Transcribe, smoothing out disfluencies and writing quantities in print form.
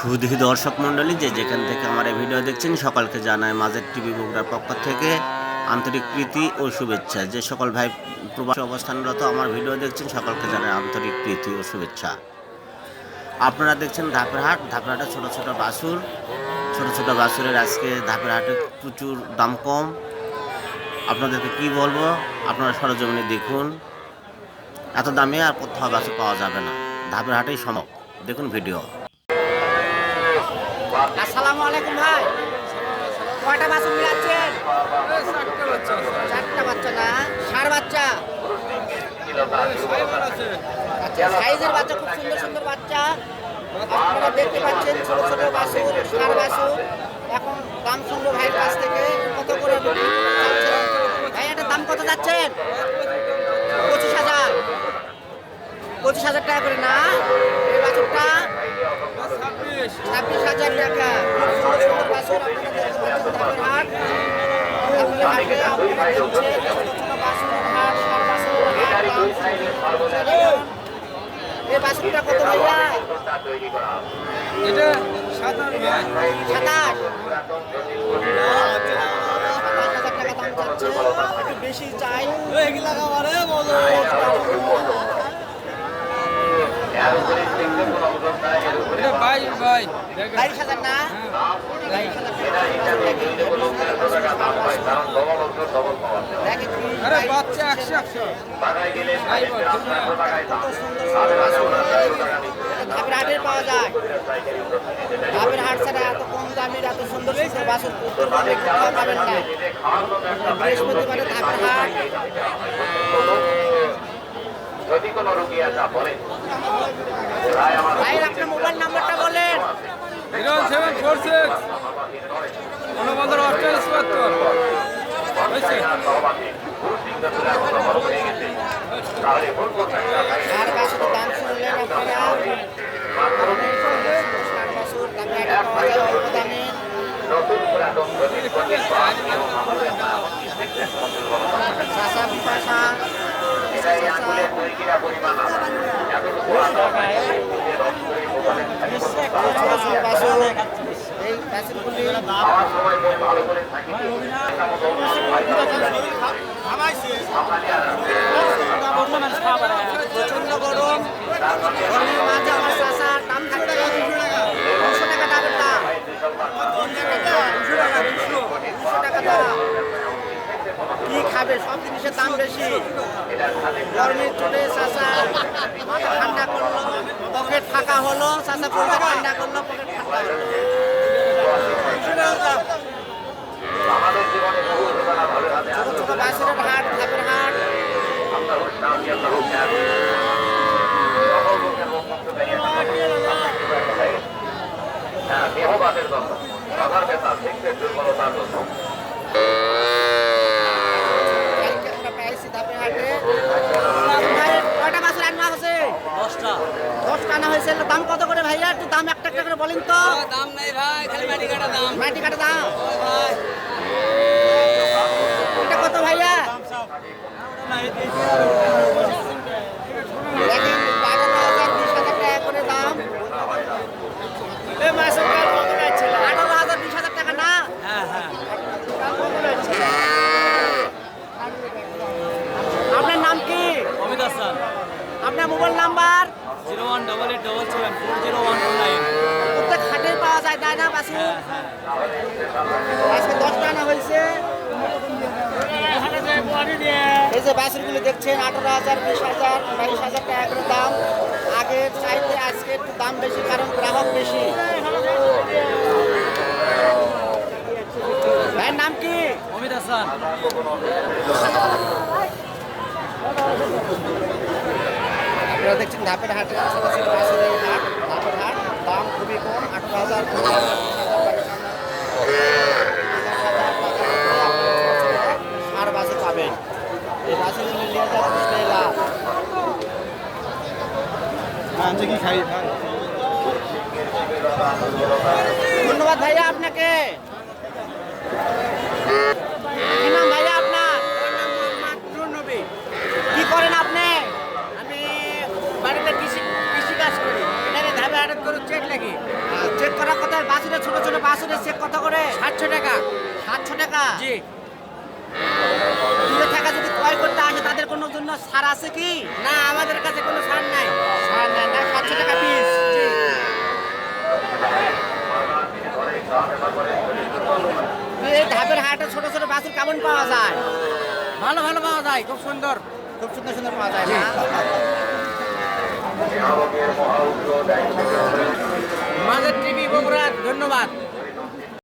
সুধী দর্শক মণ্ডলী যে যেখান থেকে আমার এই ভিডিও দেখছেন সকলকে জানায় মাঝের টিভি বগুড়ার পক্ষ থেকে আন্তরিক প্রীতি ও শুভেচ্ছা। যে সকল ভাই প্রবাসী অবস্থানরত আমার ভিডিও দেখছেন সকলকে জানায় আন্তরিক প্রীতি ও শুভেচ্ছা। আপনারা দেখছেন ধাপের হাট। ধাপের হাটে ছোটো ছোটো বাছুরের আজকে ধাপের হাটে প্রচুর দাম কম। আপনাদেরকে কি বলবো, আপনারা সরজমিনে দেখুন। এত দামে আর কোথাও বাছুর পাওয়া যাবে না, ধাপের হাটেই সম্ভব। দেখুন ভিডিও। আসসালামু আলাইকুম ভাই, কয়টা বাছুর মিলাচ্ছেন? চারটা বাচ্চা না, ষাঁড় বাচ্চা। আচ্ছা, সাইজের বাচ্চা, খুব সুন্দর সুন্দর বাচ্চা আপনারা দেখতে পাচ্ছেন। ছোট ছোট বাছুর, ষাঁড় বাছুর। এখন দাম শুনবো ভাইয়ের কাছ থেকে, কত করে বিক্রি করছেন? ভাই এটার দাম কত যাচ্ছেন? 25,000। 25,000 টাকা করে না? এই বাছুরটা 26,000 টাকা। খুব সুন্দর সুন্দর বাছুর আপনারা দেখতে পাচ্ছেন। ধাপের হাট, ধাপের হাটে আপনারা দেখছেন ছোট ছোট বাছুরের হাট, ষাঁড় বাছুরের হাট। এই বাছুরটা কত ভাইয়া? এটা 27 ভাই। 27,000 টাকা দাম চাচ্ছে, একটু বেশি চাই। এগুলা খাবারে মজা। এটা 22 ভাই। 22,000 না? 22,000 টাকা। দেখেন কি আরে বাচ্চা 100 ভাই বল কত সুন্দর সুন্দর বাছুর। ধাপের হাটের পাওয়া যায়। ধাপের হাট ছাড়া এত কম দামের এত সুন্দর সুন্দর বাছুর উত্তরবঙ্গে কোথাও পাবেন না। বৃহস্পতিবারে ধাপের হাট। যদি কোনো রুগী আসা বলে ভাইয়ের আপনার মোবাইল নাম্বারটা বলেন। 0746 49 হয়েছে। ষাঁড় বাছুরের দাম শুনলেন আপনারা। ষাঁড় বাছুর ধাপের হাটে পাওয়া যায় অল্প দামে। চাষা বিপাশা এই বাছুরগুলি প্রচন্ড গরম। গরমের মাঝে আমার চাষা দাম থাকতে 200 টাকা দামের দাম। 200 টাকা দাম। কি খাবে, সব জিনিসের দাম বেশি। গরমের চোটে চাষা মাথা ঠান্ডা করলো, পকেট ফাঁকা হলো। চাষা পকেট ঠান্ডা করলো, পকেট ঠান্ডা হলো। ছোট ছোট বাছুরের হাট, ধাপের হাট। দেহবাদের জন্য সবার ব্যথা শিক্ষের দুর্বলতার জন্য আমরা পেয়েছি ধাপের হাটে। কয়টা বাছুর আনা হয়েছে? 10টা আনা হয়েছে। দাম কত করে ভাইয়া? একটু দাম একটা একটা করে বলেন তো। দাম নাই ভাই, খালি মাটি কাটা দাম। মাটি কাটা দাম। এটা কত ভাইয়া? দেখেন 18,000 20,000 টাকা করে দাম। 18,000 20,000 টাকা না? আপনার নাম কি? অমিত হাসান। আপনার মোবাইল নাম্বার? 018774019। প্রত্যেক হাটে পাওয়া যায়, তাই না বাছুর? আজকে 10টা আনা হয়েছে। এই যে বাছুরগুলো দেখছেন 18,000 20,000 22,000 টাকা করে দাম। আগের চাইতে আজকে একটু দাম বেশি, কারণ গ্রাহক বেশি। ভাইয়ের নাম কি? অমিত হাসান। আপনারা দেখছেন ধাপের হাটে ছোট ছোট বাছুরের হাট। ধাপের হাট, দাম খুবই কম। 18,000 ষাঁড় বাছুর পাবেন। এই বাছুরগুলো নিয়ে যাওয়া বুঝতেই লাভ। ধন্যবাদ ভাইয়া আপনাকে। কি নাম ভাইয়া আপনার? কি করেন আপনি? আমি বাড়িতে কৃষি কাজ করি। এখানে ধাপে হাটের গরু চেক লাগি। চেক বাছুরের ছোট ছোট বাছুরের চেক কত করে? 700 টাকা 700 টাকা। জি দূরে থাকা যদি ক্রয় করতে আসে তাদের কোনো জন্য ছাড় আছে কি? না আমাদের কাছে কোনো ছাড় নাই ছাড় নেই না, 700 টাকা পিস। জি এই ধাপের হাটে ছোট ছোট বাছুর কেমন পাওয়া যায়? ভালো ভালো পাওয়া যায় খুব সুন্দর খুব সুন্দর সুন্দর পাওয়া যায় না? মাঝের টিভি বগুড়া ধন্যবাদ